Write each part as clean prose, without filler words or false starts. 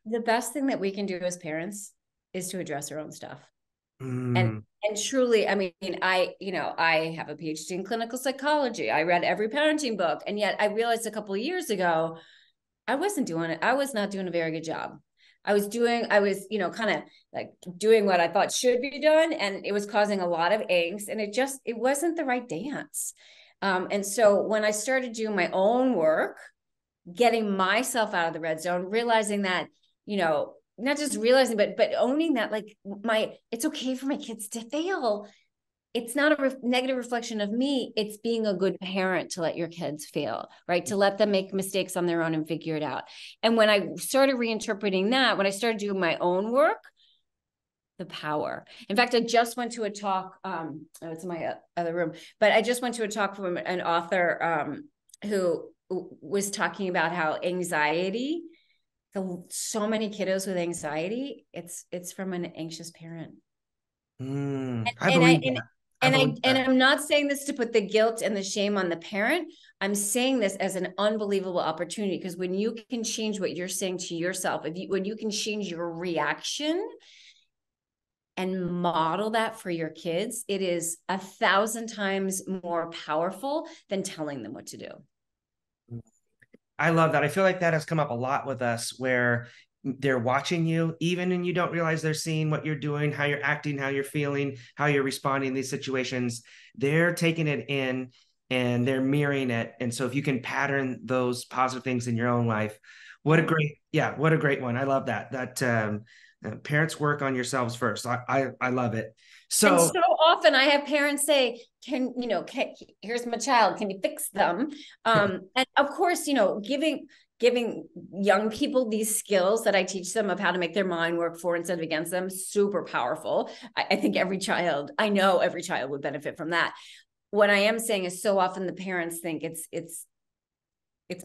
The best thing that we can do as parents is to address our own stuff. And Mm, and truly, I mean, I have a PhD in clinical psychology. I read every parenting book, and yet I realized a couple of years ago I wasn't doing it. I was not doing a very good job. I was, kind of like doing what I thought should be done, and it was causing a lot of angst, and it wasn't the right dance. And so when I started doing my own work, getting myself out of the red zone, realizing that, not just realizing, but owning that, like it's okay for my kids to fail. It's not a negative reflection of me. It's being a good parent to let your kids fail, right? To let them make mistakes on their own and figure it out. And when I started reinterpreting that, when I started doing my own work, the power. In fact, I just went to a talk. It's in my other room, but I just went to a talk from an author who was talking about how anxiety, so many kiddos with anxiety, it's from an anxious parent. I and I believe and that. I believe and that. I'm not saying this to put the guilt and the shame on the parent. I'm saying this as an unbelievable opportunity, because when you can change what you're saying to yourself, when you can change your reaction and model that for your kids, it is 1,000 times more powerful than telling them what to do. I love that. I feel like that has come up a lot with us where they're watching you, even and you don't realize they're seeing what you're doing, how you're acting, how you're feeling, how you're responding in these situations. They're taking it in and they're mirroring it. And so if you can pattern those positive things in your own life, Yeah. what a great one. I love that. Parents work on yourselves first. I love it. And So so often I have parents say, here's my child, can you fix them? And of course, giving young people these skills that I teach them of how to make their mind work for instead of against them, super powerful. I think I know every child would benefit from that. What I am saying is, so often the parents think it's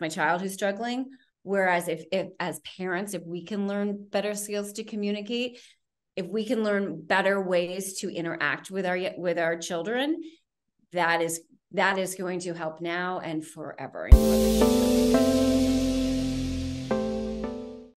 my child who's struggling. Whereas if as parents, if we can learn better skills to communicate, if we can learn better ways to interact with our children, that is going to help now and forever in your relationship.